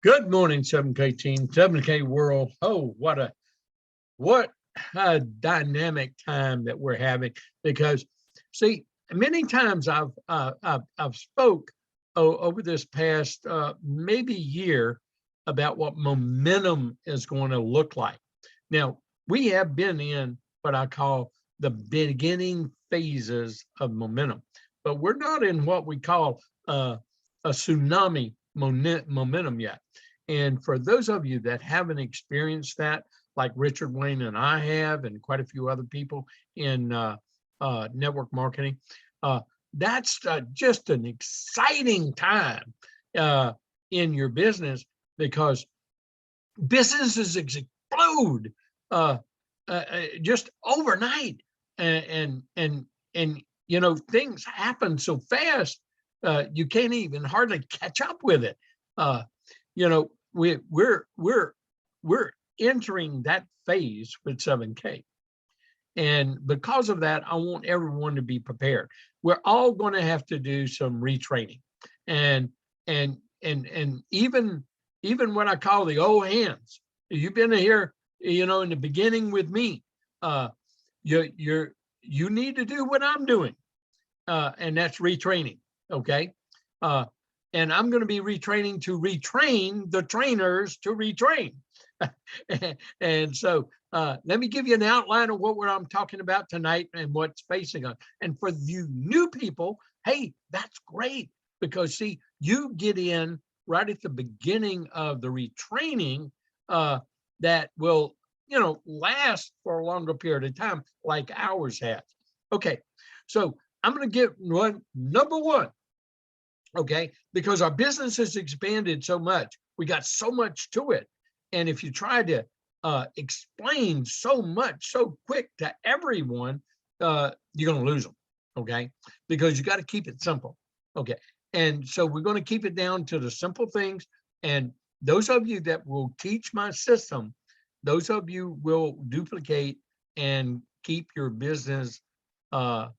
Good morning, 7K team, 7K world. Oh, what a dynamic time that we're having. Because, see, many times I've spoke over this past maybe year about what momentum is going to look like. Now, we have been in what I call the beginning phases of momentum, but we're not in what we call a tsunami momentum yet. And for those of you that haven't experienced that, like Richard Wayne and I have, and quite a few other people in network marketing, that's just an exciting time in your business, because businesses explode just overnight, and you know, things happen so fast you can't even hardly catch up with it. You know, we're entering that phase with 7K. And because of that, I want everyone to be prepared. We're all going to have to do some retraining, and even what I call the old hands. You've been here, you know, in the beginning with me. You need to do what I'm doing, and that's retraining. Okay. And I'm going to be retraining to retrain the trainers to retrain. And so let me give you an outline of what I'm talking about tonight and what's facing us. And for you new people, hey, that's great, because see, you get in right at the beginning of the retraining that will, you know, last for a longer period of time, like ours has. Okay, so I'm going to get number one. Okay, because our business has expanded so much, we got so much to it, and if you try to explain so much so quick to everyone, you're going to lose them. Okay, because you got to keep it simple. Okay, and so we're going to keep it down to the simple things. And those of you that will teach my system, those of you will duplicate and keep your business the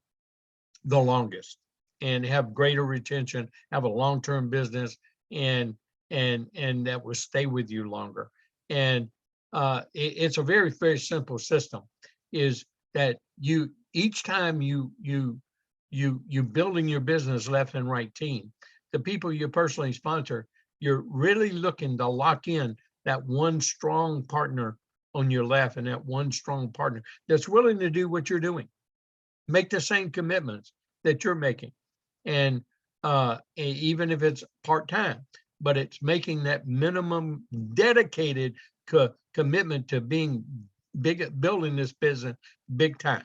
longest, and have greater retention, have a long-term business, and that will stay with you longer. And it's a very, very simple system. Is that you, each time you building your business left and right team, the people you personally sponsor, you're really looking to lock in that one strong partner on your left, and that one strong partner that's willing to do what you're doing, make the same commitments that you're making. And even if it's part-time, but it's making that minimum dedicated commitment to being building this business big time.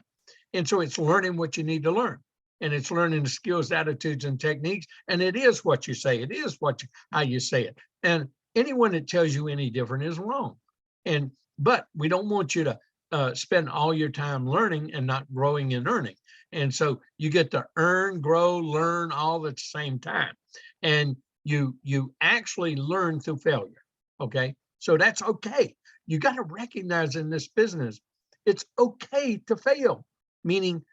And so it's learning what you need to learn, and it's learning the skills, attitudes, and techniques. And it is what you say. It is how you say it. And anyone that tells you any different is wrong. But we don't want you to spend all your time learning and not growing and earning. And so you get to earn, grow, learn all at the same time. And you actually learn through failure. Okay. So that's okay. You got to recognize in this business, it's okay to fail. Meaning,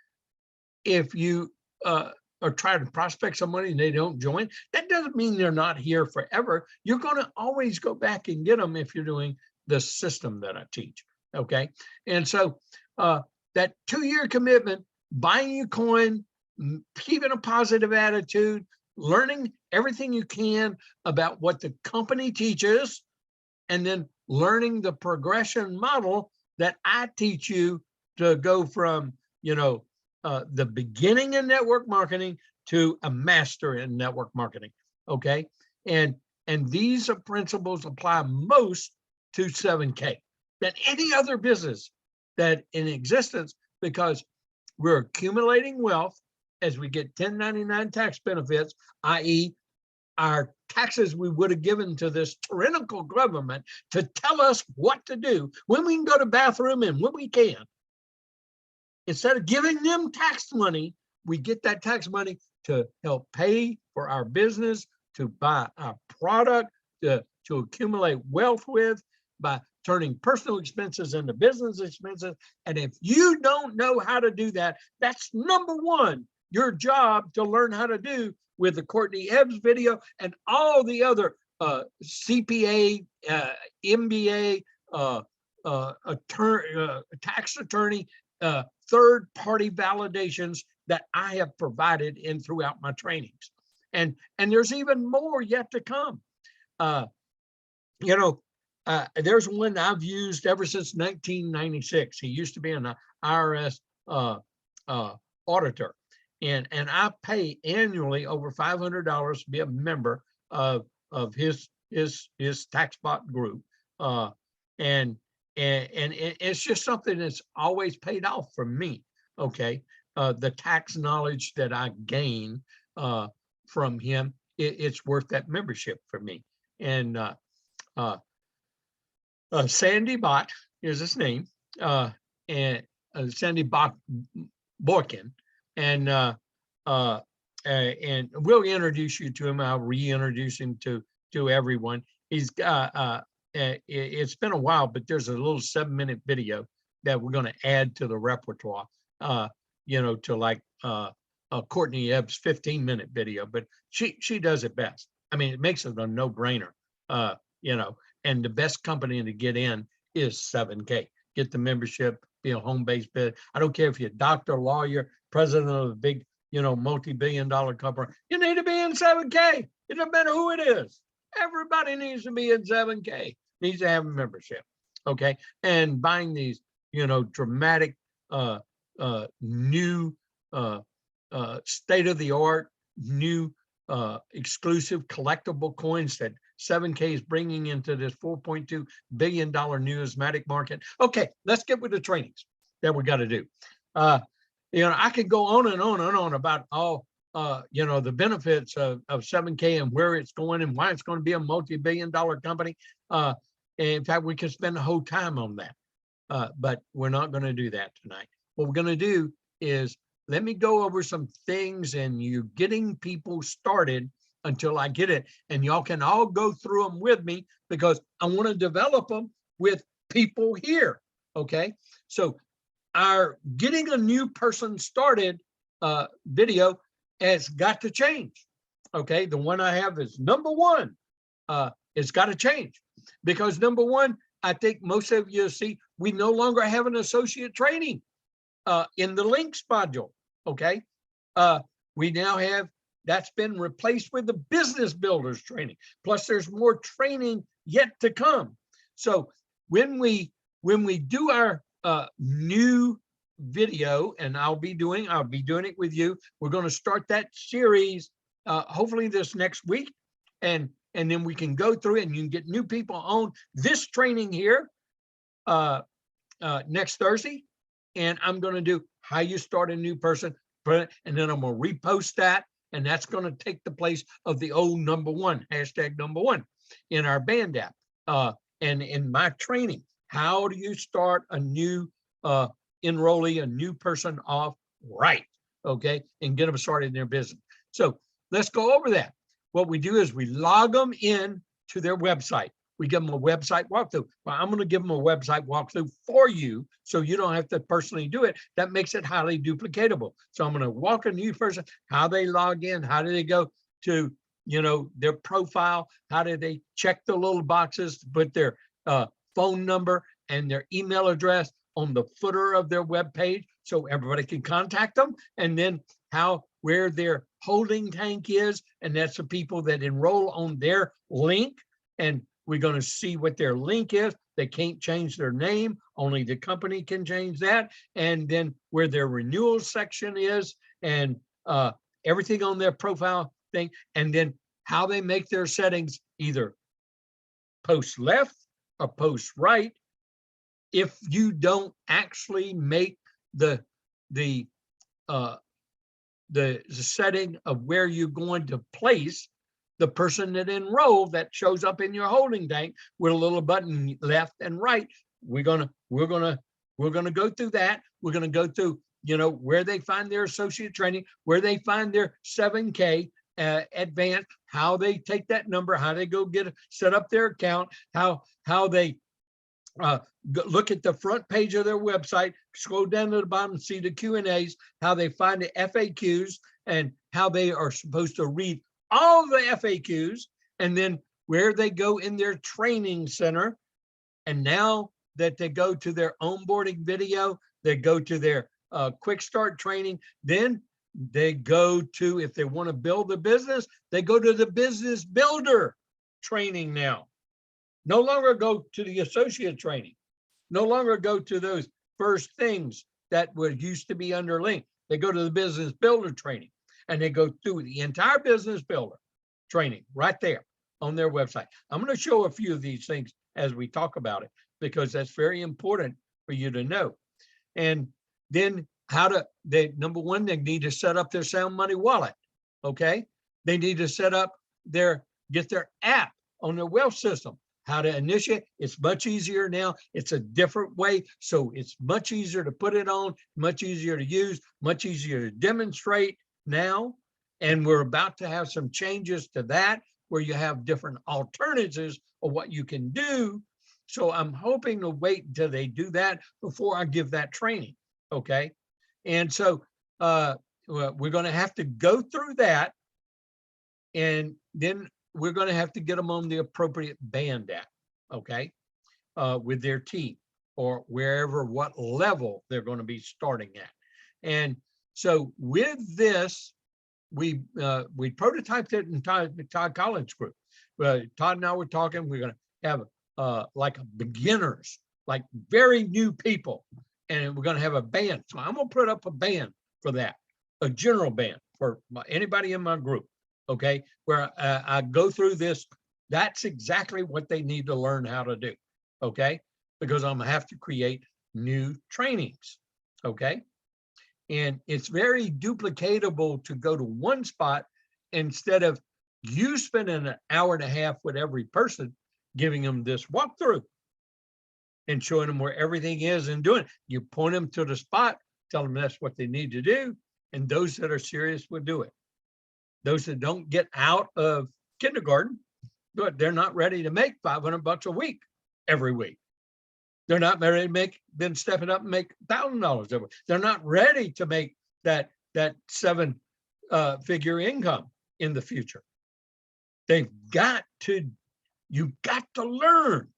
if you are trying to prospect somebody and they don't join, that doesn't mean they're not here forever. You're going to always go back and get them if you're doing the system that I teach. Okay. And so that 2-year commitment, buying your coin, keeping a positive attitude, learning everything you can about what the company teaches, and then learning the progression model that I teach you to go from, you know, the beginning in network marketing to a master in network marketing. Okay. And these principles apply most to 7K than any other business that in existence, because we're accumulating wealth as we get 1099 tax benefits, i.e. our taxes we would have given to this tyrannical government to tell us what to do when we can go to the bathroom and when we can. Instead of giving them tax money, we get that tax money to help pay for our business, to buy our product, to accumulate wealth with, by turning personal expenses into business expenses. And if you don't know how to do that, that's number one, your job to learn how to do with the Courtney Ebbs video and all the other CPA, MBA, tax attorney, third-party validations that I have provided in throughout my trainings. And there's even more yet to come. There's one I've used ever since 1996. He used to be an IRS auditor. And I pay annually over $500 to be a member of his TaxBot group. And it's just something that's always paid off for me. Okay. The tax knowledge that I gain from him, it's worth that membership for me. And Sandy Bot is his name, and Sandy Bot Borkin, and we'll introduce you to him. I'll reintroduce him to everyone. He's it's been a while, but there's a little 7-minute video that we're going to add to the repertoire. To like Courtney Ebb's 15-minute video, but she does it best. I mean, it makes it a no-brainer. And the best company to get in is 7K. Get the membership, be a home-based bid. I don't care if you're a doctor, lawyer, president of a big, multi-billion-dollar company. You need to be in 7K. It doesn't matter who it is. Everybody needs to be in 7K. Needs to have a membership. Okay, and buying these, dramatic, new, state-of-the-art, new, exclusive collectible coins that 7K is bringing into this $4.2 billion numismatic market. Okay, let's get with the trainings that we got to do. I could go on and on and on about all, the benefits of 7K and where it's going and why it's going to be a multi-billion-dollar company. In fact, we could spend the whole time on that, but we're not going to do that tonight. What we're going to do is let me go over some things and you're getting people started until I get it. And y'all can all go through them with me because I want to develop them with people here. Okay. So our getting a new person started video has got to change. Okay. The one I have is number 1. It's got to change because number 1, I think most of you see, we no longer have an associate training in the links module. Okay. We now have, that's been replaced with the business builders training. Plus there's more training yet to come. So when we do our new video, and I'll be doing it with you. We're going to start that series hopefully this next week. And then we can go through it and you can get new people on this training here next Thursday. And I'm going to do how you start a new person, and then I'm going to repost that. And that's going to take the place of the old number 1, hashtag number 1 in our band app. And in my training, how do you start a new enrollee, a new person off right? Okay. And get them started in their business. So let's go over that. What we do is we log them in to their website. We give them a website walkthrough. Well, I'm going to give them a website walkthrough for you so you don't have to personally do it. That makes it highly duplicatable. So I'm going to walk a new person, how they log in, how do they go to, their profile, how do they check the little boxes to put their phone number and their email address on the footer of their web page so everybody can contact them, and then where their holding tank is, and that's the people that enroll on their link. And we're going to see what their link is. They can't change their name. Only the company can change that. And then where their renewal section is and everything on their profile thing. And then how they make their settings, either post left or post right. If you don't actually make the setting of where you're going to place the person that enrolled, that shows up in your holding tank with a little button left and right, we're gonna go through that. We're gonna go through, where they find their associate training, where they find their 7K advanced, how they take that number, how they go set up their account, how they look at the front page of their website, scroll down to the bottom, see the Q&As, how they find the FAQs, and how they are supposed to read all the FAQs. And then where they go in their training center. And now that they go to their onboarding video, they go to their quick start training, then they go to, if they want to build a business, they go to the business builder training now. No longer go to the associate training. No longer go to those first things that would used to be under Link. They go to the business builder training, and they go through the entire business builder training right there on their website. I'm going to show a few of these things as we talk about it, because that's very important for you to know. And then number one, they need to set up their Sound Money wallet. Okay. They need to set up get their app on their wealth system. How to initiate. It's much easier now. It's a different way. So it's much easier to put it on, much easier to use, much easier to demonstrate now. And we're about to have some changes to that, where you have different alternatives of what you can do. So I'm hoping to wait until they do that before I give that training. Okay. And so we're going to have to go through that. And then we're going to have to get them on the appropriate band app. Okay. With their team, or wherever, what level they're going to be starting at. And so with this, we prototyped it in Todd Collins group. Todd and I were talking, we're going to have like beginners, like very new people, and we're going to have a band. So I'm going to put up a band for that, a general band for anybody in my group. Okay, where I go through this. That's exactly what they need to learn how to do. Okay, because I'm gonna have to create new trainings. Okay, and it's very duplicatable to go to one spot instead of you spending an hour and a half with every person, giving them this walkthrough and showing them where everything is and doing it. You point them to the spot, tell them that's what they need to do, and those that are serious will do it. Those that don't get out of kindergarten, but they're not ready to make $500 a week every week. They're not ready to then step it up and make $1,000 every week. They're not ready to make that 7-figure income in the future. You've got to learn.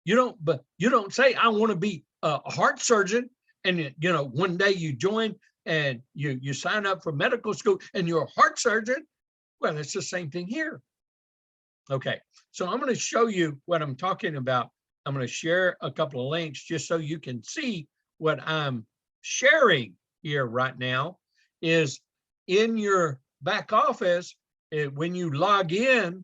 You don't say, I want to be a heart surgeon, and one day you join and you sign up for medical school and you're a heart surgeon. Well, it's the same thing here. Okay, so I'm going to show you what I'm talking about. I'm going to share a couple of links just so you can see what I'm sharing here right now. Is in your back office, when you log in,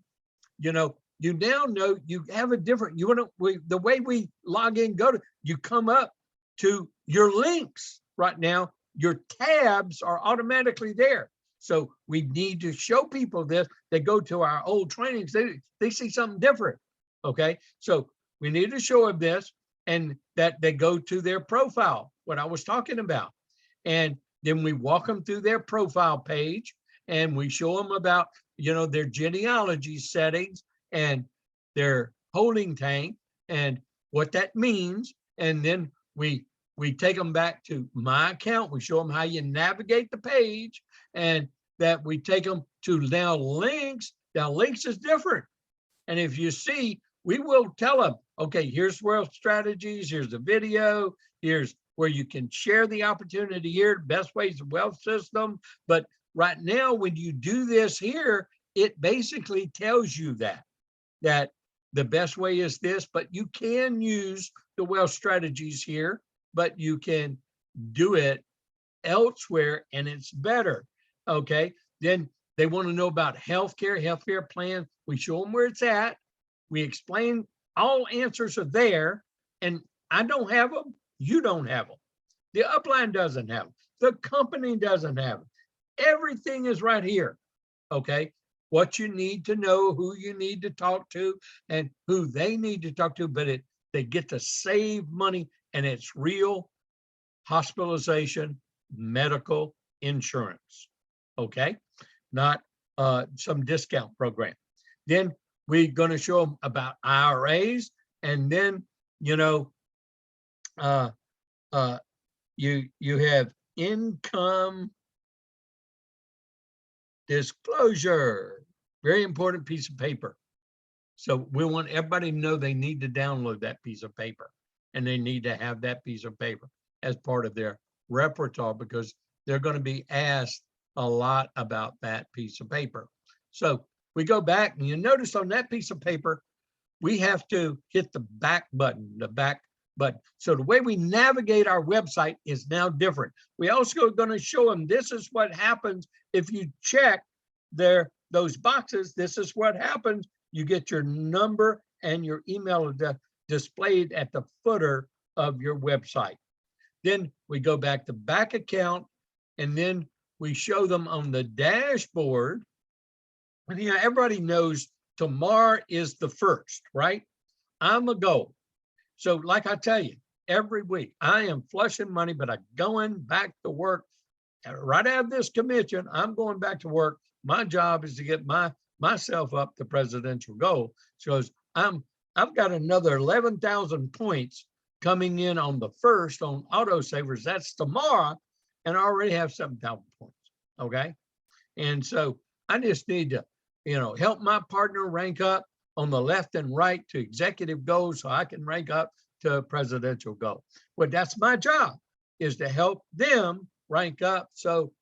you now know you have a different, the way we log in, you come up to your links right now. Your tabs are automatically there. So we need to show people this. They go to our old trainings, they see something different. Okay, so we need to show them this, and that they go to their profile, what I was talking about. And then we walk them through their profile page, and we show them about, their genealogy settings and their holding tank and what that means. And then we take them back to my account. We show them how you navigate the page, and that we take them to now links. Now links is different. And if you see, we will tell them, okay, here's wealth strategies. Here's the video. Here's where you can share the opportunity here, best ways of wealth system. But right now, when you do this here, it basically tells you that the best way is this, but you can use the wealth strategies here, but you can do it elsewhere and it's better. Okay. Then they want to know about healthcare plan. We show them where it's at. We explain, all answers are there, and I don't have them. You don't have them. The upline doesn't have them. The company doesn't have them. Everything is right here. Okay. What you need to know, who you need to talk to, and who they need to talk to, but they get to save money, and it's real hospitalization, medical insurance. Okay. Not some discount program. Then we're going to show them about IRAs, and then you have income disclosure, very important piece of paper. So we want everybody to know they need to download that piece of paper, and they need to have that piece of paper as part of their repertoire, because they're going to be asked a lot about that piece of paper. So we go back, and you notice on that piece of paper, we have to hit the back button, So the way we navigate our website is now different. We also going to show them, this is what happens if you check those boxes. This is what happens. You get your number and your email address displayed at the footer of your website. Then we go back to back account, and then we show them on the dashboard. And everybody knows tomorrow is the 1st, right? I'm a goal. So like I tell you, every week I am flushing money, but I'm going back to work. Right out of this commission, I'm going back to work. My job is to get myself up to presidential goal. So I've got another 11,000 points coming in on the 1st on autosavers. That's tomorrow. And I already have 7,000 points. Okay. And so I just need to, help my partner rank up on the left and right to executive goals so I can rank up to presidential goal. Well, that's my job, is to help them rank up. So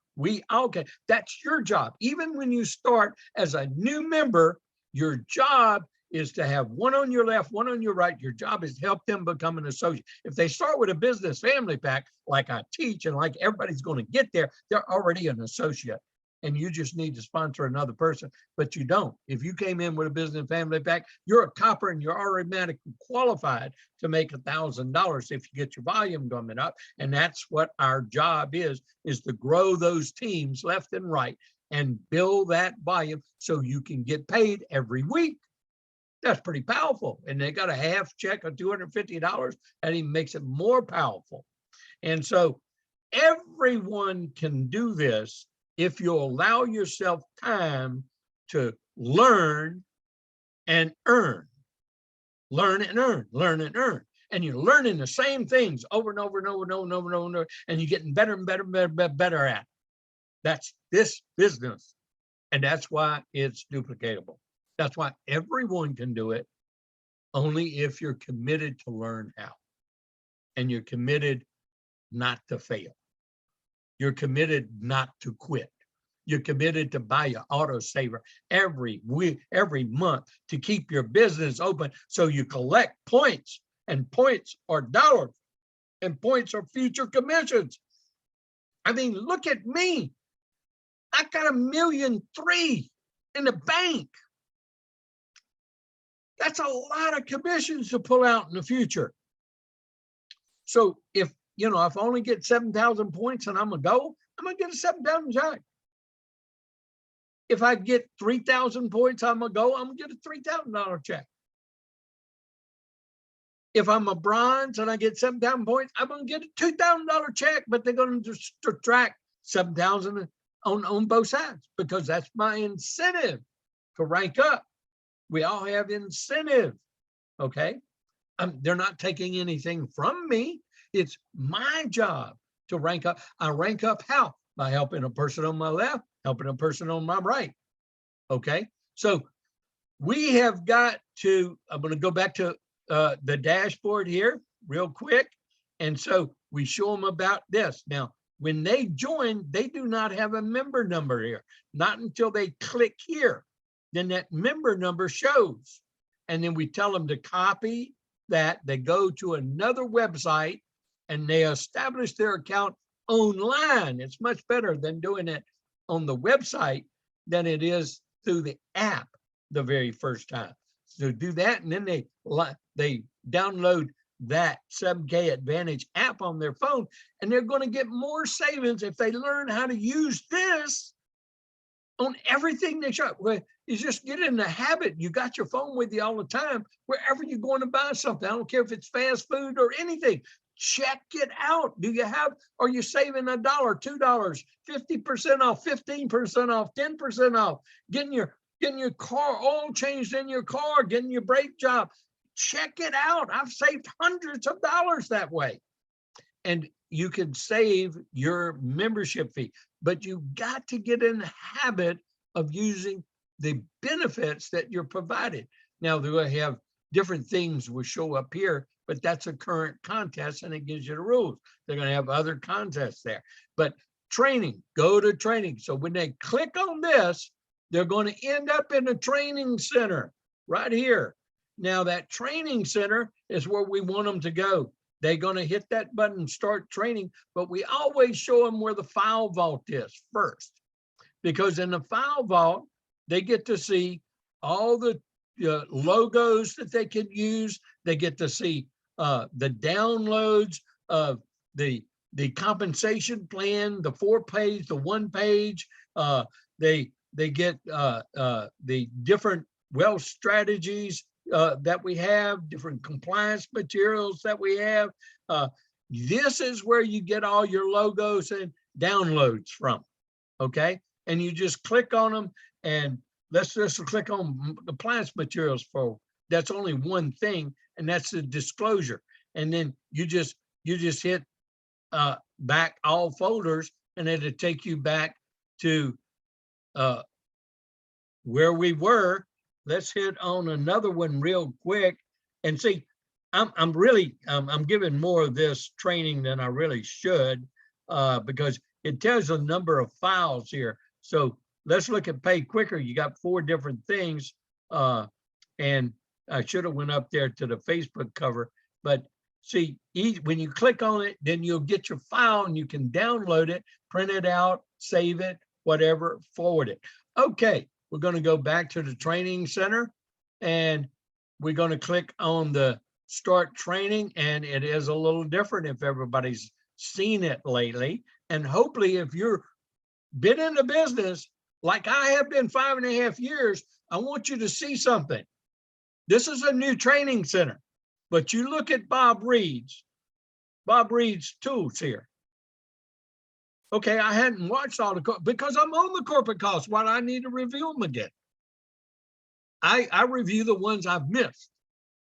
that's your job. Even when you start as a new member, your job is to have one on your left, one on your right. Your job is to help them become an associate. If they start with a business family pack, like I teach, and like everybody's going to get there, they're already an associate. And you just need to sponsor another person, but you don't. If you came in with a business family pack, you're a copper and you're automatically qualified to make $1,000 if you get your volume coming up. And that's what our job is to grow those teams left and right and build that volume so you can get paid every week. That's pretty powerful. And they got a half check of $250. That even makes it more powerful. And so everyone can do this if you allow yourself time to learn and earn. Learn and earn, learn and earn. And you're learning the same things over and over and over and over and over and over and over, and you're getting better and better and better at it. That's this business. And that's why it's duplicatable. That's why everyone can do it, only if you're committed to learn how. And you're committed not to fail. You're committed not to quit. You're committed to buy your autosaver every week, every month, to keep your business open so you collect points, and points are dollars, and points are future commissions. I mean, look at me. I got $1.3 million in the bank. That's a lot of commissions to pull out in the future. So if I only get 7,000 points and I'm going to get a 7,000 check. If I get 3,000 points, I'm going to get a $3,000 check. If I'm a bronze and I get 7,000 points, I'm going to get a $2,000 check, but they're going to subtract 7,000 on both sides, because that's my incentive to rank up. We all have incentive, okay? They're not taking anything from me. It's my job to rank up. I rank up how? By helping a person on my left, helping a person on my right. Okay. So we have got to, I'm going to go back to the dashboard here real quick. And so we show them about this. Now, when they join, they do not have a member number here, not until they click here. Then that member number shows. And then we tell them to copy that. They go to another website and they establish their account online. It's much better than doing it on the website than it is through the app the very first time. So do that, and then they download that 7K Advantage app on their phone, and they're going to get more savings if they learn how to use this on everything they show. Well, you just get in the habit. You got your phone with you all the time, wherever you're going to buy something. I don't care if it's fast food or anything. Check it out. Are you saving $1, $2, 50% off, 15% off, 10% off, getting your car oil changed in your car, getting your brake job? Check it out. I've saved hundreds of dollars that way. And you can save your membership fee, but you got to get in the habit of using the benefits that you're provided. Now they'll have different things will show up here, but that's a current contest and it gives you the rules. They're going to have other contests there, but training, go to training. So when they click on this, they're going to end up in a training center right here. Now that training center is where we want them to go. They're going to hit that button, start training, but we always show them where the file vault is first, because in the file vault, they get to see all the logos that they could use. They get to see the downloads of the compensation plan, the 4-page, the 1-page. They get the different wealth strategies that we have, different compliance materials that we have. This is where you get all your logos and downloads from, okay? And you just click on them, and let's just click on compliance materials for, that's only one thing, and that's the disclosure. And then you just hit back all folders, and it'll take you back to where we were. Let's hit on another one real quick and see. I'm giving more of this training than I really should, because it tells a number of files here. So let's look at pay quicker. You got 4 different things, and I should have went up there to the Facebook cover, but see, when you click on it, then you'll get your file and you can download it, print it out, save it, whatever, forward it. Okay, we're going to go back to the training center, and we're going to click on the start training, and it is a little different if everybody's seen it lately. And hopefully if you're been in the business like I have been 5.5 years, I want you to see something. This is a new training center, but you look at Bob Reid's tools here. Okay, I hadn't watched all the, because I'm on the corporate costs. Why do I need to review them again? I review the ones I've missed,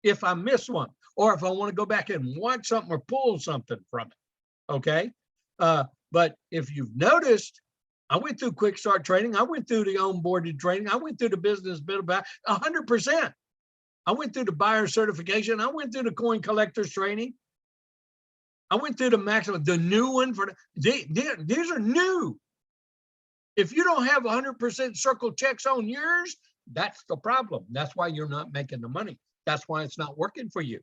if I miss one, or if I want to go back and watch something or pull something from it, okay? But if you've noticed, I went through quick start training, I went through the onboarded training, I went through the business bit about 100%. I went through the buyer certification, I went through the coin collectors training, I went through the maximum, the new one for these are new. If you don't have 100% circle checks on yours, that's the problem. That's why you're not making the money. That's why it's not working for you.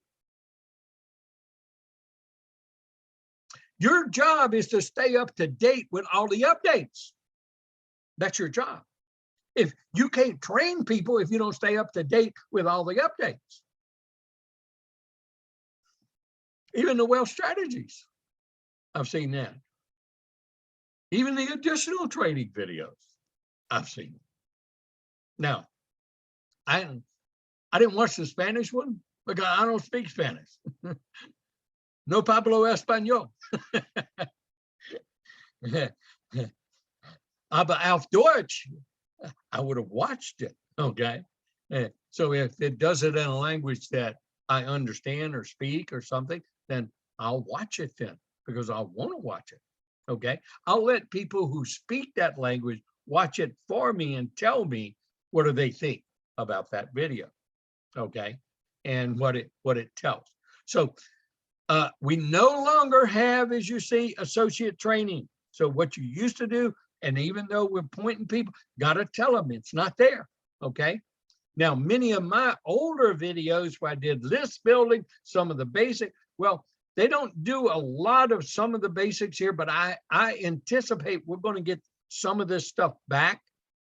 Your job is to stay up to date with all the updates. That's your job. If you can't train people if you don't stay up to date with all the updates. Even the wealth strategies, I've seen that. Even the additional training videos, I've seen. Now, I didn't watch the Spanish one because I don't speak Spanish. No Pablo Español. Aber auf Deutsch, I would have watched it, okay? So if it does it in a language that I understand or speak or something, then I'll watch it then, because I want to watch it, okay? I'll let people who speak that language watch it for me and tell me what do they think about that video, okay? And what it tells. So we no longer have, as you see, associate training. So what you used to do, and even though we're pointing people, got to tell them it's not there, okay? Now, many of my older videos where I did list building, some of the basic, well, they don't do a lot of some of the basics here, but I anticipate we're going to get some of this stuff back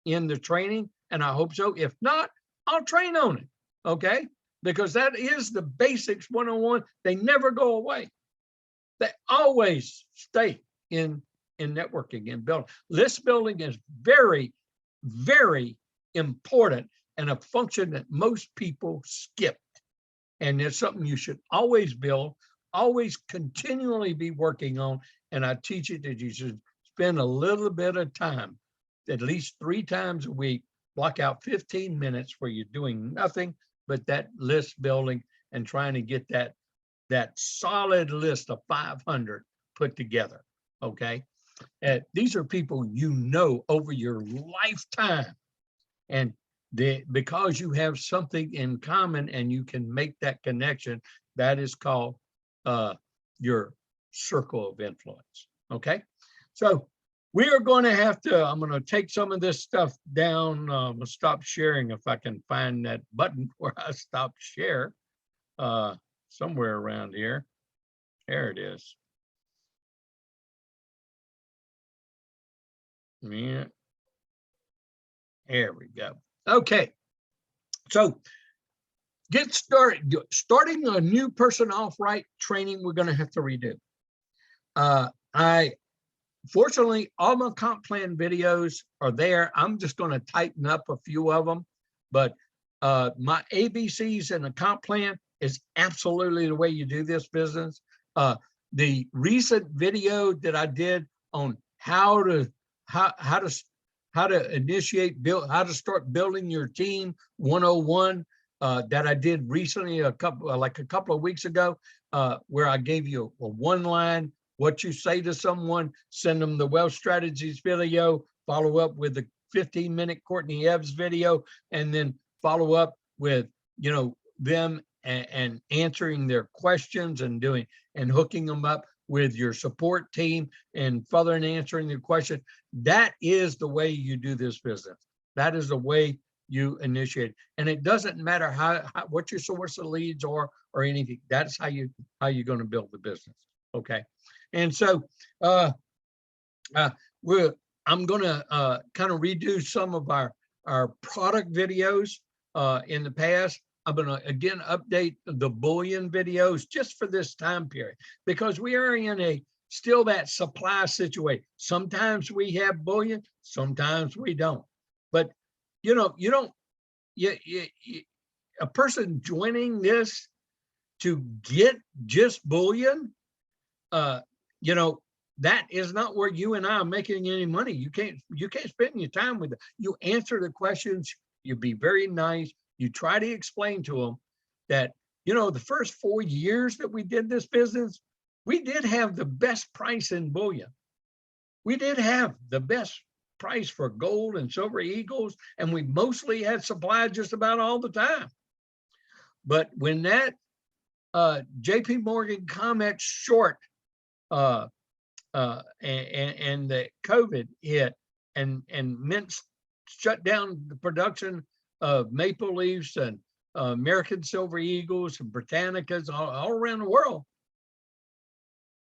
in the training, and I hope so. If not, I'll train on it, okay? Because that is the basics 101. They never go away. They always stay in networking and building. List building is very, very important and a function that most people skip. And it's something you should always build, always continually be working on. And I teach it that you should spend a little bit of time, at least 3 times a week, block out 15 minutes where you're doing nothing but that list building and trying to get that solid list of 500 put together, okay? These are people you know over your lifetime. And because you have something in common and you can make that connection, that is called your circle of influence. Okay, so we are going to have to, I'm going to take some of this stuff down. I'm going to stop sharing if I can find that button where I stop share somewhere around here. There it is. Yeah. There we go. Okay. So get started. Starting a new person off right training, we're going to have to redo. Fortunately, all my comp plan videos are there. I'm just going to tighten up a few of them, but my ABCs and the comp plan is absolutely the way you do this business. The recent video that I did on how to initiate, how to start building your team 101 that I did recently, a couple of weeks ago, where I gave you a one line, what you say to someone, send them the wealth strategies video, follow up with the 15-minute Courtney Ebbs video, and then follow up with, them and answering their questions and hooking them up with your support team and further answering their question. That is the way you do this business. That is the way you initiate. And it doesn't matter what your source of leads are or anything. That's how you're going to build the business. Okay. And so I'm going to kind of redo some of our product videos in the past. I'm going to again update the bullion videos just for this time period, because we are in still that supply situation. Sometimes we have bullion, sometimes we don't. But a person joining this to get just bullion, that is not where you and I are making any money. You can't spend your time with it. You answer the questions, you be very nice. You try to explain to them that, the first 4 years that we did this business, we did have the best price in bullion. We did have the best price for gold and silver eagles, and we mostly had supply just about all the time. But when that JP Morgan COMEX short and the COVID hit and Mint shut down the production of maple leafs and American silver eagles and Britannicas all around the world,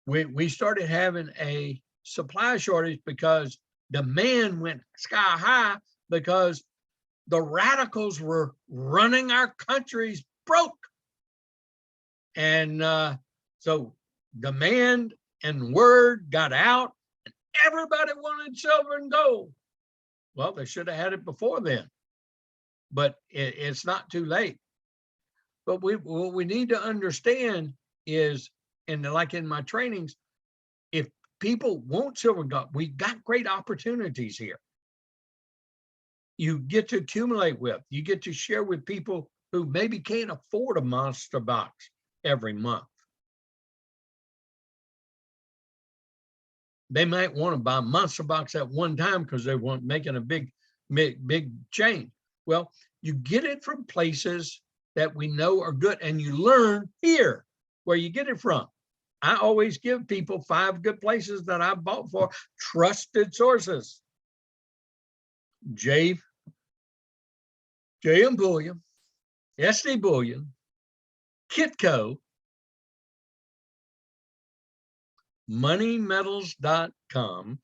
we started having a supply shortage because demand went sky high because the radicals were running our countries broke. And so demand and word got out and everybody wanted silver and gold. Well, they should have had it before then, but it's not too late. But what we need to understand is, and like in my trainings, if people want silver and gold, we got great opportunities here. You get to accumulate with, you get to share with people who maybe can't afford a monster box every month. They might want to buy a monster box at one time because they weren't making a big change. Well, you get it from places that we know are good, and you learn here where you get it from. I always give people 5 good places that I bought for trusted sources. JM Bullion, SD Bullion, Kitco, moneymetals.com.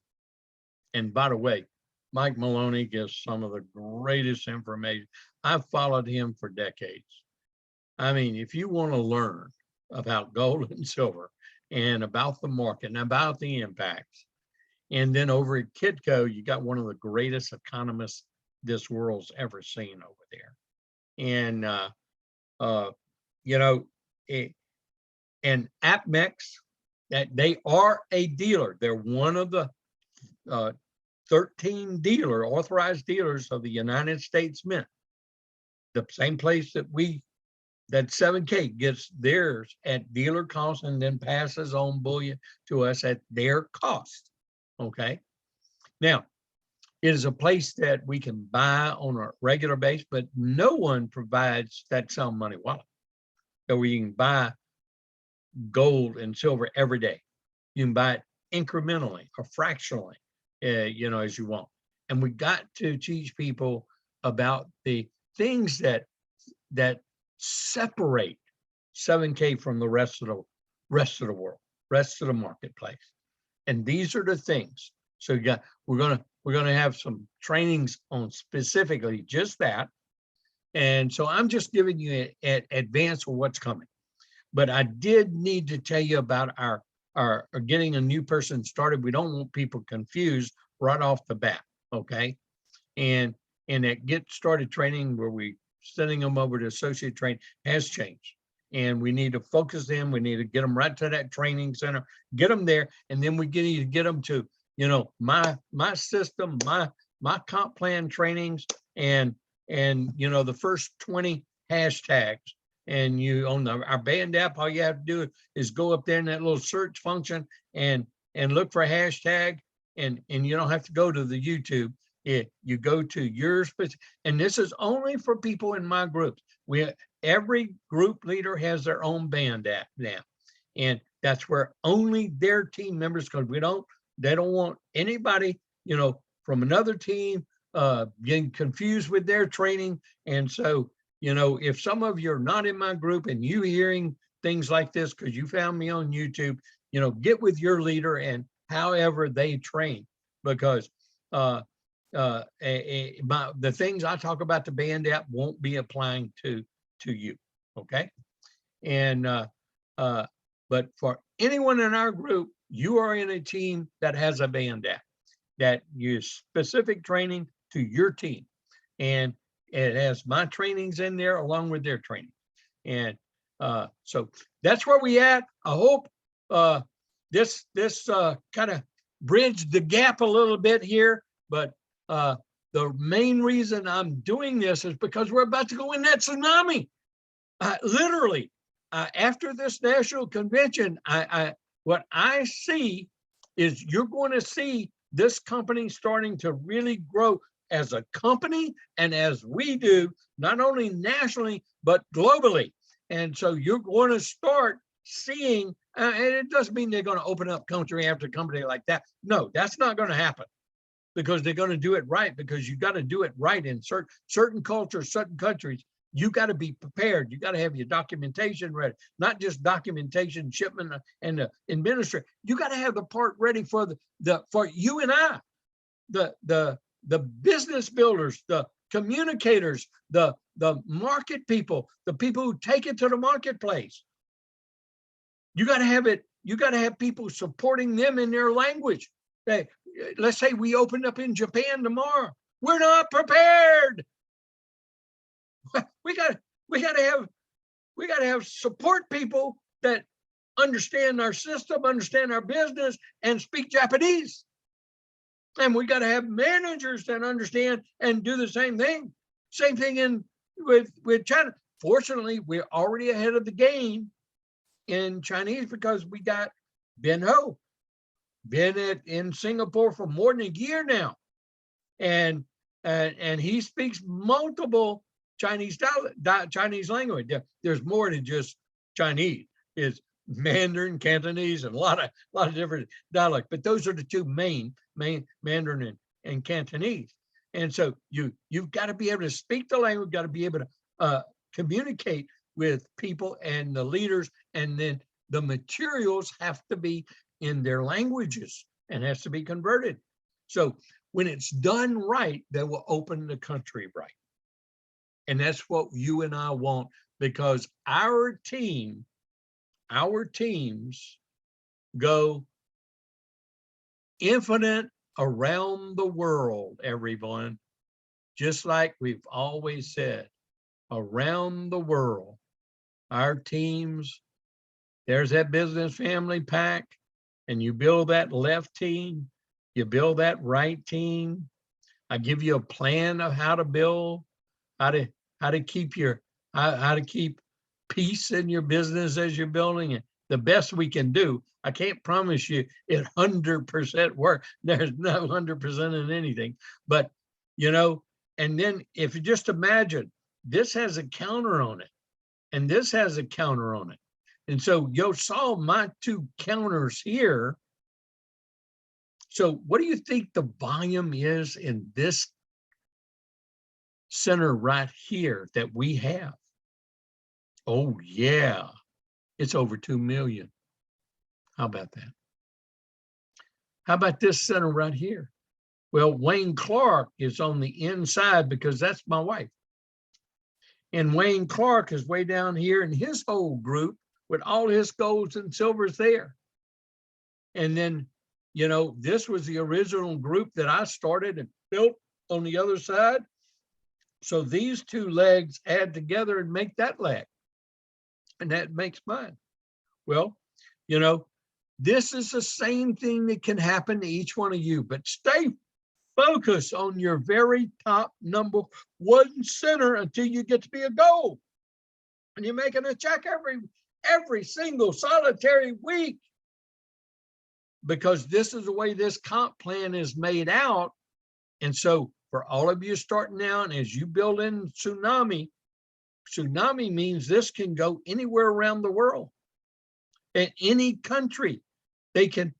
And by the way, Mike Maloney gives some of the greatest information. I've followed him for decades. I mean, if you want to learn about gold and silver and about the market and about the impacts, and then over at Kitco, you got one of the greatest economists this world's ever seen over there. And, and APMEX, that they are a dealer. They're one of the 13 authorized dealers of the United States Mint. The same place that 7K gets theirs at dealer cost and then passes on bullion to us at their cost. Okay. Now, It is a place that we can buy on a regular basis, but no one provides that sound money wallet. So we can buy gold and silver every day. You can buy it incrementally or fractionally, as you want. And we got to teach people about the things that separate 7K from the rest of the world, rest of the marketplace. And these are the things. So we're gonna have some trainings on specifically just that. And so I'm just giving you an advance of what's coming. But I did need to tell you about our getting a new person started. We don't want people confused right off the bat, okay? And that get started training where we sending them over to associate train has changed. And we need to focus them. We need to get them right to that training center, get them there, and then we need to get them to, my system, my comp plan trainings, and the first 20 hashtags. And you on our band app, all you have to do is go up there in that little search function and look for a hashtag, and you don't have to go to the YouTube. You go to your specific, and this is only for people in my groups. Every group leader has their own band app now, and that's where only their team members, because they don't want anybody from another team getting confused with their training. And so if some of you are not in my group and you hearing things like this because you found me on YouTube, get with your leader and however they train, because the things I talk about the band app won't be applying to you, okay? And but for anyone in our group, you are in a team that has a band app that use specific training to your team, and it has my trainings in there along with their training. And so that's where we at. I hope this kind of bridged the gap a little bit here, but the main reason I'm doing this is because we're about to go in that tsunami. Literally, after this national convention, what I see is you're going to see this company starting to really grow as a company, and as we do, not only nationally, but globally. And so you're going to start seeing, and it doesn't mean they're going to open up country after country like that. No, that's not going to happen, because they're going to do it right, because you got to do it right in certain cultures, certain countries. You got to be prepared. You got to have your documentation ready, not just documentation, shipment, and the administrator. You got to have the part ready for for you and I, the business builders, the communicators, the market people, the people who take it to the marketplace. You got to have it. You got to have people supporting them in their language. Let's say we opened up in Japan tomorrow. We're not prepared. We got to have support people that understand our system, understand our business, and speak Japanese. And we got to have managers that understand and do the same thing. Same thing with China. Fortunately, we're already ahead of the game in Chinese, because we got Ben Ho, been in Singapore for more than a year now, and he speaks multiple Chinese language. There's more than just Chinese. It's Mandarin, Cantonese, and a lot of different dialects. But those are the two main Mandarin and Cantonese. And so you've got to be able to speak the language, got to be able to communicate with people and the leaders, and then the materials have to be in their languages and has to be converted. So when it's done right, they will open the country right. And that's what you and I want, because our teams go infinite around the world, everyone. Just like we've always said, around the world. Our teams, there's that business family pack, and you build that left team, you build that right team. I give you a plan of how to build, how to keep peace in your business as you're building it, the best we can do. I can't promise you it 100% work. There's no 100% in anything, but you know, and then if you just imagine, this has a counter on it and this has a counter on it. And so you saw my two counters here. So what do you think the volume is in this center right here that we have? Oh yeah, it's over 2 million. How about that? How about this center right here? Well, Wayne Clark is on the inside because that's my wife. And Wayne Clark is way down here in his whole group with all his golds and silvers there. And then, you know, this was the original group that I started and built on the other side. So these two legs add together and make that leg. And that makes mine. Well, you know, this is the same thing that can happen to each one of you, but stay focused on your very top number one center until you get to be a gold. And you're making a check every single solitary week, because this is the way this comp plan is made out. And so for all of you starting out, as you build in tsunami means this can go anywhere around the world. In any country, they can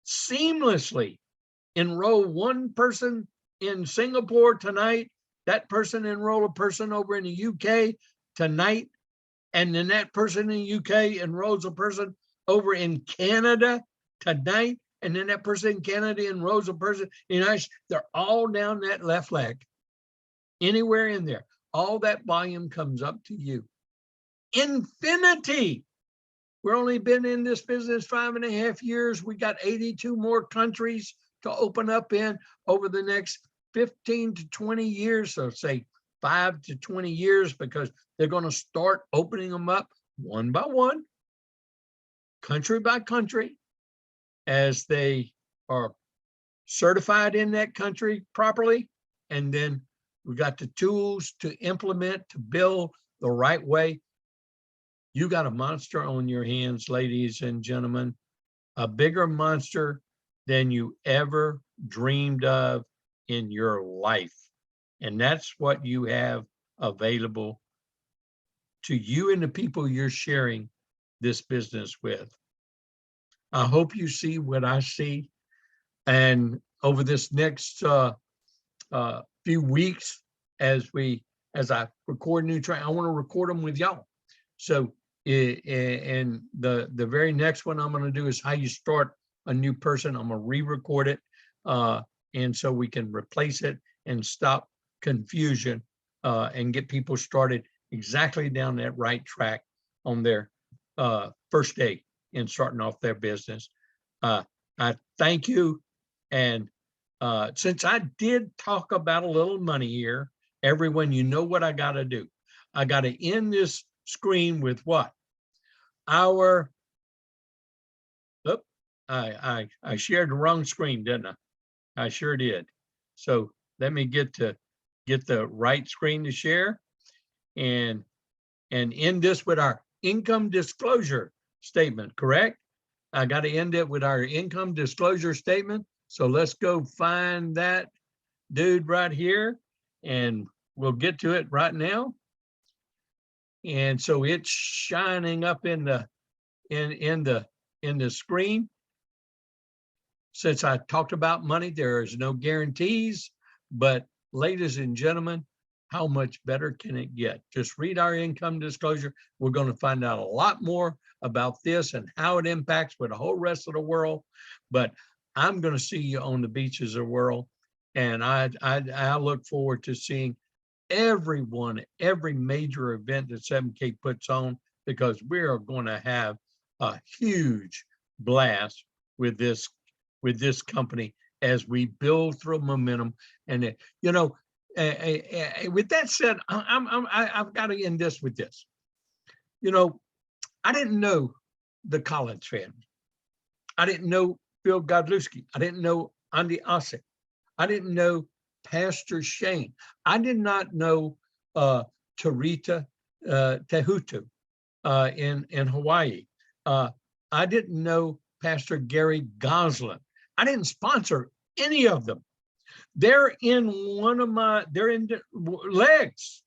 seamlessly enroll one person in Singapore tonight, that person enroll a person over in the UK tonight, and then that person in the UK enrolls a person over in Canada tonight, and then that person in Canada enrolls a person in the United States. They're all down that left leg, anywhere in there. All that volume comes up to you. Infinity. We're only been in this business 5.5 years. We got 82 more countries to open up in over the next 15 to 20 years. So say 5 to 20 years, because they're going to start opening them up one by one, country by country, as they are certified in that country properly. And then we got the tools to implement, to build the right way. You got a monster on your hands, ladies and gentlemen, a bigger monster than you ever dreamed of in your life. And that's what you have available to you and the people you're sharing this business with. I hope you see what I see. And over this next few weeks, as I record new train, I want to record them with y'all. So, and the very next one I'm going to do is how you start a new person. I'm going to re-record it, and so we can replace it and stop confusion, and get people started exactly down that right track on their first day in starting off their business. I thank you. And since I did talk about a little money here, everyone, you know what I got to do. I got to end this screen with what? I shared the wrong screen, didn't I? I sure did. So let me get the right screen to share, and end this with our income disclosure statement, correct? I got to end it with our income disclosure statement. So let's go find that dude right here, and we'll get to it right now. And so it's shining up in the screen. Since I talked about money, there is no guarantees, but ladies and gentlemen, how much better can it get? Just read our income disclosure. We're going to find out a lot more about this and how it impacts with the whole rest of the world. But I'm going to see you on the beaches of the world. And I look forward to seeing everyone, every major event that 7K puts on, because we are going to have a huge blast with this company as we build through momentum. And you know, with that said, I've got to end this with this. You know, I didn't know the Collins family. I didn't know Bill Godlewski. I didn't know Andy Osick. I didn't know Pastor Shane. I did not know Tarita Tehutu in Hawaii. I didn't know Pastor Gary Goslin. I didn't sponsor any of them. They're in they're in the legs.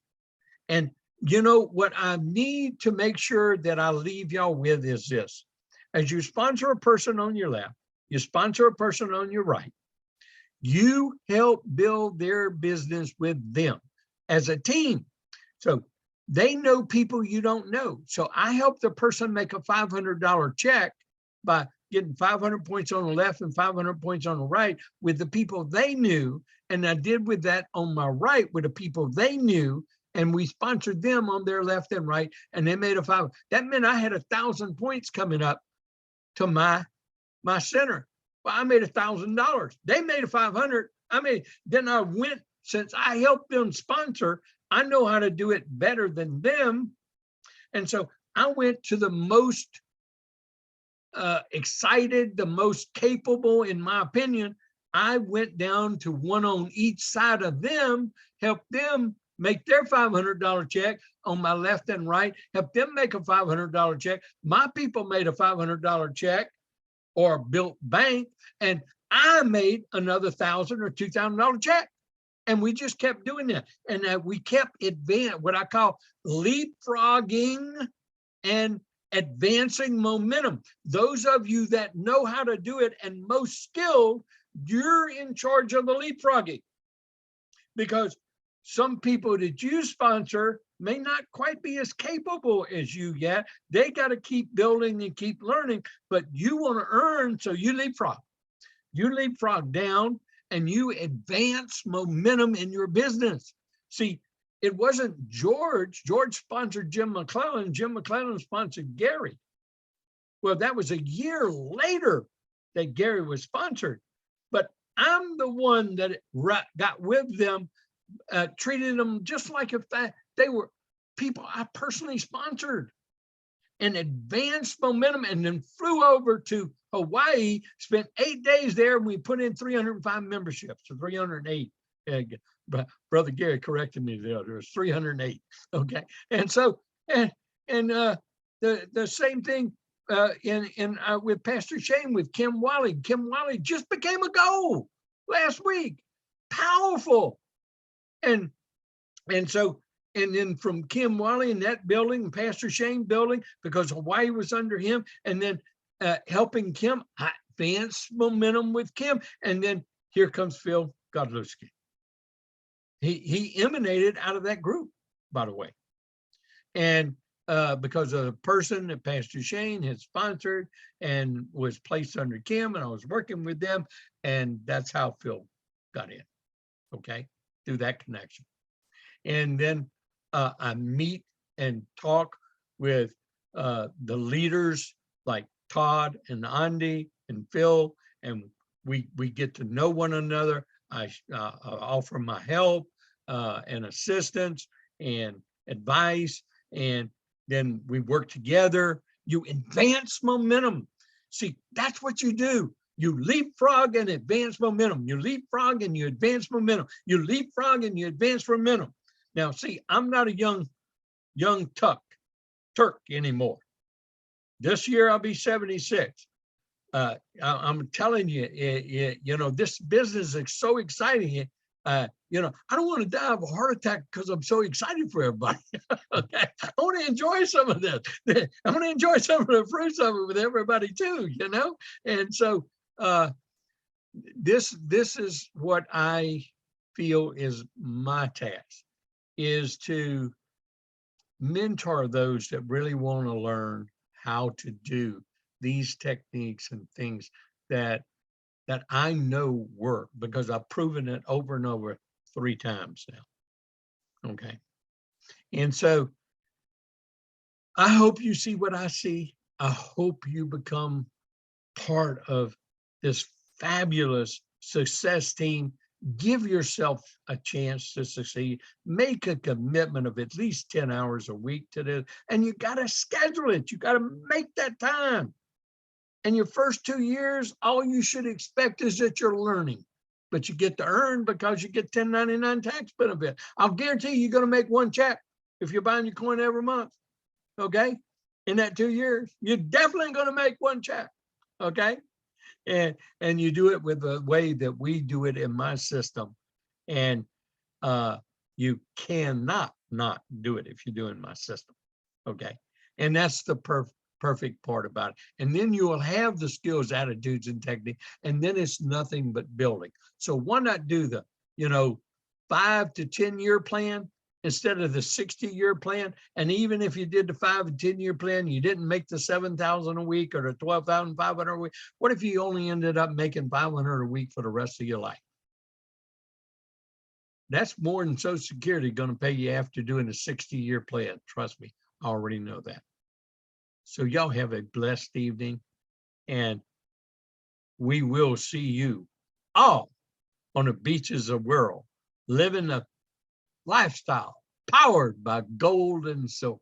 And you know what I need to make sure that I leave y'all with is this. As you sponsor a person on your left, you sponsor a person on your right, you help build their business with them as a team. So they know people you don't know. So I help the person make a $500 check by getting 500 points on the left and 500 points on the right with the people they knew. And I did with that on my right with the people they knew. And we sponsored them on their left and right. And they made a $500. That meant I had 1,000 points coming up to my center. Well, I made $1,000. They made a 500. Then I went, since I helped them sponsor, I know how to do it better than them. And so I went to the most excited, the most capable, in my opinion. I went down to one on each side of them, helped them make their $500 check on my left and right, helped them make a $500 check. My people made a $500 check or built bank, and I made another $1,000 or $2,000 check. And we just kept doing that. And we kept what I call leapfrogging and advancing momentum. Those of you that know how to do it and most skilled, you're in charge of the leapfrogging, because some people that you sponsor may not quite be as capable as you yet. They got to keep building and keep learning, but you want to earn, so you leapfrog. You leapfrog down and you advance momentum in your business. See, it wasn't George. George sponsored Jim McClellan. Jim McClellan sponsored Gary. Well, that was a year later that Gary was sponsored. But I'm the one that got with them, treated them just like if they were people I personally sponsored, and advanced momentum, and then flew over to Hawaii, spent 8 days there, and we put in 305 memberships, or 308. Brother Gary corrected me there. There was 308. Okay, and so the same thing with Pastor Shane with Kim Wiley. Kim Wiley just became a goal last week. Powerful, and so. And then from Kim Wiley in that building, Pastor Shane building, because Hawaii was under him, and then helping Kim, I advanced momentum with Kim. And then here comes Phil Godlewski. He emanated out of that group, by the way. And because of the person that Pastor Shane had sponsored and was placed under Kim, and I was working with them, and that's how Phil got in, okay, through that connection. And then I meet and talk with the leaders like Todd and Andy and Phil, and we get to know one another. I offer my help and assistance and advice, and then we work together. You advance momentum. See, that's what you do. You leapfrog and advance momentum. You leapfrog and you advance momentum. You leapfrog and you advance momentum. Now, see, I'm not a young Turk anymore. This year I'll be 76. I'm telling you, you know, this business is so exciting. You know, I don't want to die of a heart attack because I'm so excited for everybody. Okay, I want to enjoy some of this. I want to enjoy some of the fruits of it with everybody too. You know, and so this is what I feel is my task, is to mentor those that really want to learn how to do these techniques and things that I know work, because I've proven it over and over 3 times now. Okay. And so I hope you see what I see. I hope you become part of this fabulous success team. Give yourself a chance to succeed. Make a commitment of at least 10 hours a week to this. And you got to schedule it. You got to make that time. And your first 2 years, all you should expect is that you're learning. But you get to earn because you get 1099 tax benefit. I'll guarantee you're going to make 1 check if you're buying your coin every month. Okay? in that 2 years, you're definitely going to make one check. Okay. And you do it with the way that we do it in my system. And you cannot not do it if you do it in my system. Okay. And that's the perfect part about it. And then you will have the skills, attitudes, and technique. And then it's nothing but building. So why not do the, 5 to 10 year plan instead of the 60-year plan? And even if you did the 5 and 10-year plan, you didn't make the 7,000 a week or the 12,500 a week. What if you only ended up making 500 a week for the rest of your life? That's more than Social Security going to pay you after doing a 60-year plan. Trust me, I already know that. So y'all have a blessed evening, and we will see you all on the beaches of the world, living a lifestyle powered by gold and silver.